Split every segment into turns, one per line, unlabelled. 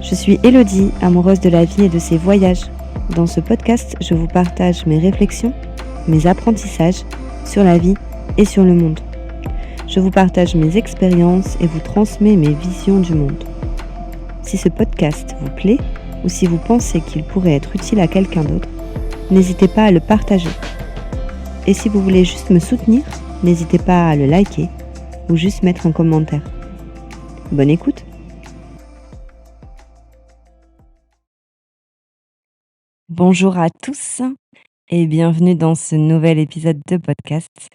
Je suis Élodie, amoureuse de la vie et de ses voyages. Dans ce podcast, je vous partage mes réflexions, mes apprentissages sur la vie et sur le monde. Je vous partage mes expériences et vous transmets mes visions du monde. Si ce podcast vous plaît ou si vous pensez qu'il pourrait être utile à quelqu'un d'autre, n'hésitez pas à le partager. Et si vous voulez juste me soutenir, n'hésitez pas à le liker ou juste mettre un commentaire. Bonne écoute! Bonjour à tous et bienvenue dans ce nouvel épisode de podcast.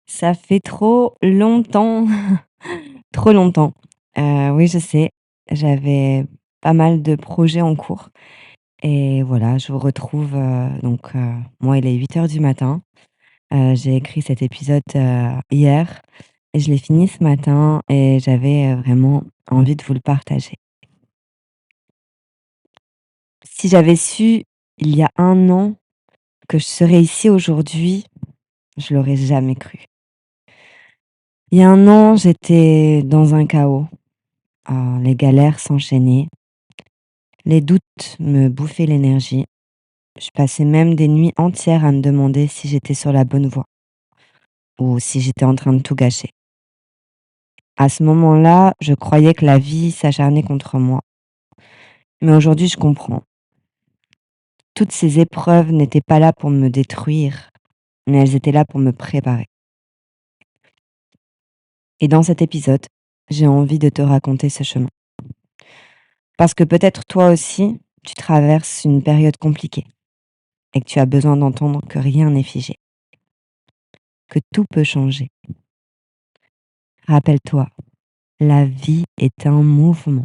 Ça fait trop longtemps, trop longtemps. Oui, je sais, j'avais pas mal de projets en cours et voilà, je vous retrouve, moi il est 8h du matin. J'ai écrit cet épisode, hier et je l'ai fini ce matin et j'avais, vraiment envie de vous le partager. Si j'avais su, il y a 1 an, que je serais ici aujourd'hui, je l'aurais jamais cru. Il y a 1 an, j'étais dans un chaos. Les galères s'enchaînaient, les doutes me bouffaient l'énergie. Je passais même des nuits entières à me demander si j'étais sur la bonne voie ou si j'étais en train de tout gâcher. À ce moment-là, je croyais que la vie s'acharnait contre moi. Mais aujourd'hui, je comprends. Toutes ces épreuves n'étaient pas là pour me détruire, mais elles étaient là pour me préparer. Et dans cet épisode, j'ai envie de te raconter ce chemin. Parce que peut-être toi aussi, tu traverses une période compliquée et que tu as besoin d'entendre que rien n'est figé, que tout peut changer. Rappelle-toi, la vie est un mouvement.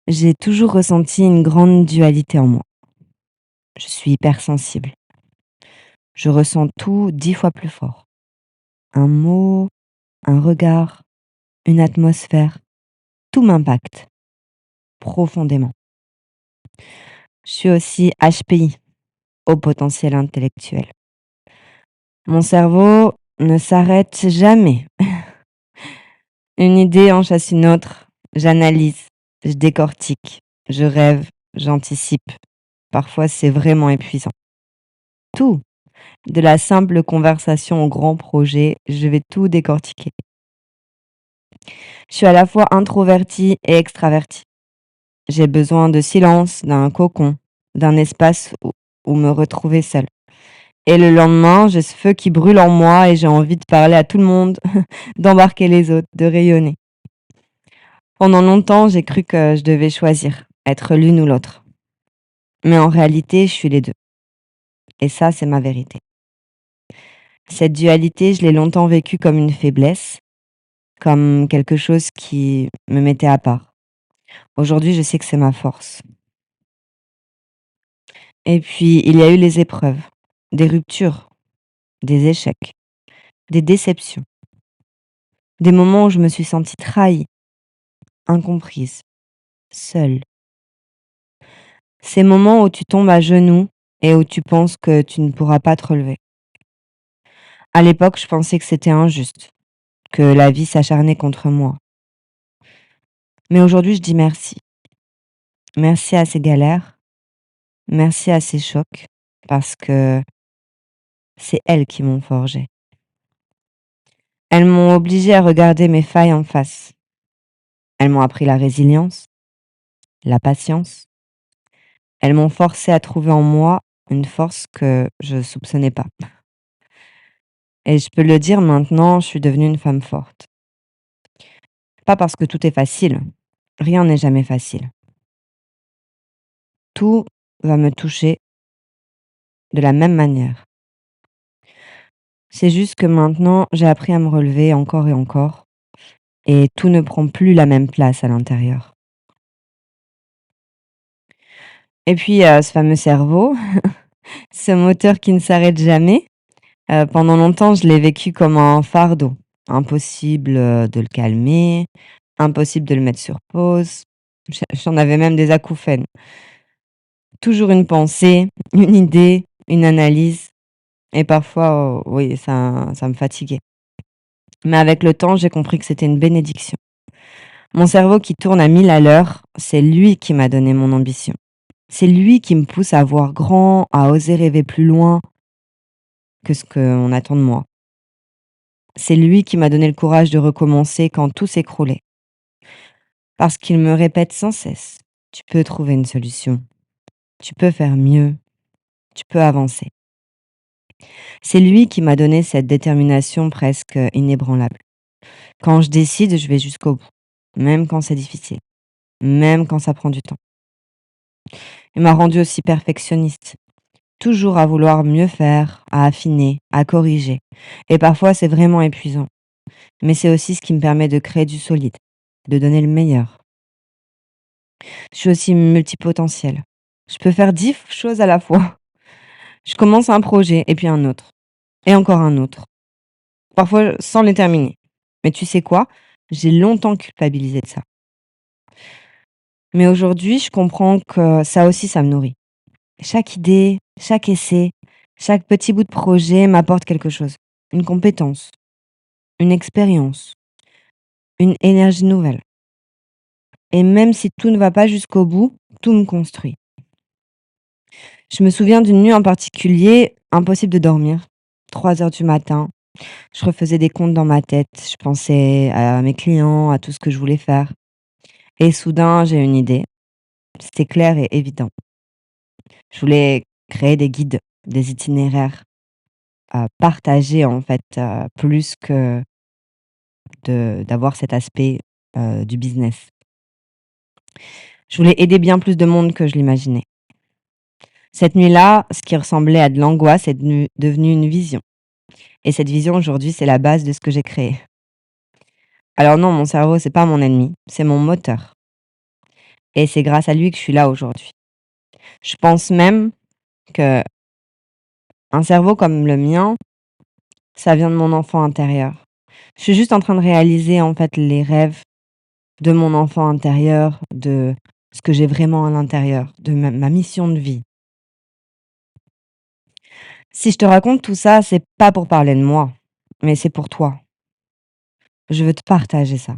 J'ai toujours ressenti une grande dualité en moi. Je suis hypersensible. Je ressens tout 10 fois plus fort. Un mot, un regard, une atmosphère, tout m'impacte profondément. Je suis aussi HPI, haut potentiel intellectuel. Mon cerveau ne s'arrête jamais. Une idée en chasse une autre, j'analyse, je décortique, je rêve, j'anticipe. Parfois, c'est vraiment épuisant. Tout, de la simple conversation au grand projet, je vais tout décortiquer. Je suis à la fois introvertie et extravertie. J'ai besoin de silence, d'un cocon, d'un espace où me retrouver seule. Et le lendemain, j'ai ce feu qui brûle en moi et j'ai envie de parler à tout le monde, d'embarquer les autres, de rayonner. Pendant longtemps, j'ai cru que je devais choisir, être l'une ou l'autre. Mais en réalité, je suis les deux. Et ça, c'est ma vérité. Cette dualité, je l'ai longtemps vécue comme une faiblesse, comme quelque chose qui me mettait à part. Aujourd'hui, je sais que c'est ma force. Et puis, il y a eu les épreuves, des ruptures, des échecs, des déceptions, des moments où je me suis sentie trahie, incomprise, seule. Ces moments où tu tombes à genoux et où tu penses que tu ne pourras pas te relever. À l'époque, je pensais que c'était injuste, que la vie s'acharnait contre moi. Mais aujourd'hui, je dis merci. Merci à ces galères, merci à ces chocs, parce que c'est elles qui m'ont forgée. Elles m'ont obligée à regarder mes failles en face. Elles m'ont appris la résilience, la patience. Elles m'ont forcée à trouver en moi une force que je soupçonnais pas. Et je peux le dire maintenant, je suis devenue une femme forte. Pas parce que tout est facile. Rien n'est jamais facile. Tout va me toucher de la même manière. C'est juste que maintenant, j'ai appris à me relever encore et encore, et tout ne prend plus la même place à l'intérieur. Et puis, ce fameux cerveau, ce moteur qui ne s'arrête jamais, pendant longtemps, je l'ai vécu comme un fardeau. Impossible, de le calmer, impossible de le mettre sur pause. J'en avais même des acouphènes. Toujours une pensée, une idée, une analyse et parfois, oui, ça me fatiguait. Mais avec le temps, j'ai compris que c'était une bénédiction. Mon cerveau qui tourne à 1000 à l'heure, c'est lui qui m'a donné mon ambition. C'est lui qui me pousse à voir grand, à oser rêver plus loin que ce qu'on attend de moi. C'est lui qui m'a donné le courage de recommencer quand tout s'écroulait. Parce qu'il me répète sans cesse: «Tu peux trouver une solution, tu peux faire mieux, tu peux avancer». C'est lui qui m'a donné cette détermination presque inébranlable. Quand je décide, je vais jusqu'au bout, même quand c'est difficile, même quand ça prend du temps. Il m'a rendue aussi perfectionniste, toujours à vouloir mieux faire, à affiner, à corriger. Et parfois, c'est vraiment épuisant. Mais c'est aussi ce qui me permet de créer du solide, de donner le meilleur. Je suis aussi multipotentielle. Je peux faire 10 choses à la fois. Je commence un projet et puis un autre. Et encore un autre. Parfois sans les terminer. Mais tu sais quoi? J'ai longtemps culpabilisé de ça. Mais aujourd'hui, je comprends que ça aussi, ça me nourrit. Chaque idée, chaque essai, chaque petit bout de projet m'apporte quelque chose. Une compétence, une expérience, une énergie nouvelle. Et même si tout ne va pas jusqu'au bout, tout me construit. Je me souviens d'une nuit en particulier, impossible de dormir. 3 heures du matin, je refaisais des comptes dans ma tête, je pensais à mes clients, à tout ce que je voulais faire. Et soudain, j'ai une idée. C'était clair et évident. Je voulais créer des guides, des itinéraires, partager en fait, plus que d'avoir cet aspect, du business. Je voulais aider bien plus de monde que je l'imaginais. Cette nuit-là, ce qui ressemblait à de l'angoisse est devenu une vision. Et cette vision aujourd'hui, c'est la base de ce que j'ai créé. Alors non, mon cerveau, c'est pas mon ennemi, c'est mon moteur. Et c'est grâce à lui que je suis là aujourd'hui. Je pense même qu'un cerveau comme le mien, ça vient de mon enfant intérieur. Je suis juste en train de réaliser en fait les rêves de mon enfant intérieur, de ce que j'ai vraiment à l'intérieur, de ma mission de vie. Si je te raconte tout ça, c'est pas pour parler de moi, mais c'est pour toi. Je veux te partager ça.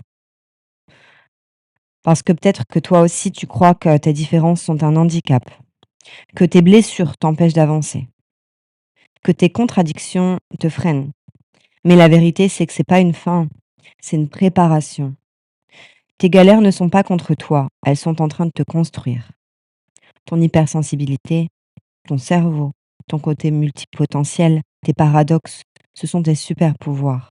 Parce que peut-être que toi aussi tu crois que tes différences sont un handicap, que tes blessures t'empêchent d'avancer, que tes contradictions te freinent. Mais la vérité, c'est que c'est pas une fin, c'est une préparation. Tes galères ne sont pas contre toi, elles sont en train de te construire. Ton hypersensibilité, ton cerveau, ton côté multipotentiel, tes paradoxes, ce sont tes super pouvoirs.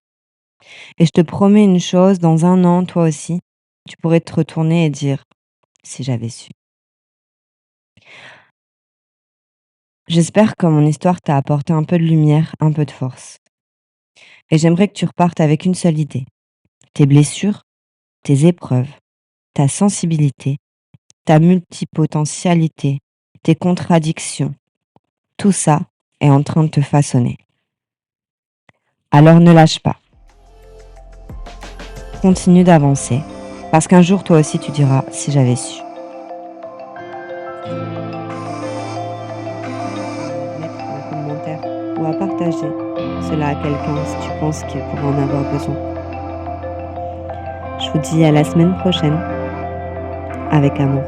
Et je te promets une chose, dans 1 an, toi aussi, tu pourrais te retourner et dire: «Si j'avais su». J'espère que mon histoire t'a apporté un peu de lumière, un peu de force. Et j'aimerais que tu repartes avec une seule idée. Tes blessures, tes épreuves, ta sensibilité, ta multipotentialité, tes contradictions, tout ça est en train de te façonner. Alors ne lâche pas. Continue d'avancer. Parce qu'un jour, toi aussi, tu diras: «Si j'avais su». Mettre un commentaire ou à partager cela à quelqu'un si tu penses qu'il pourrait en avoir besoin. Je vous dis à la semaine prochaine avec amour.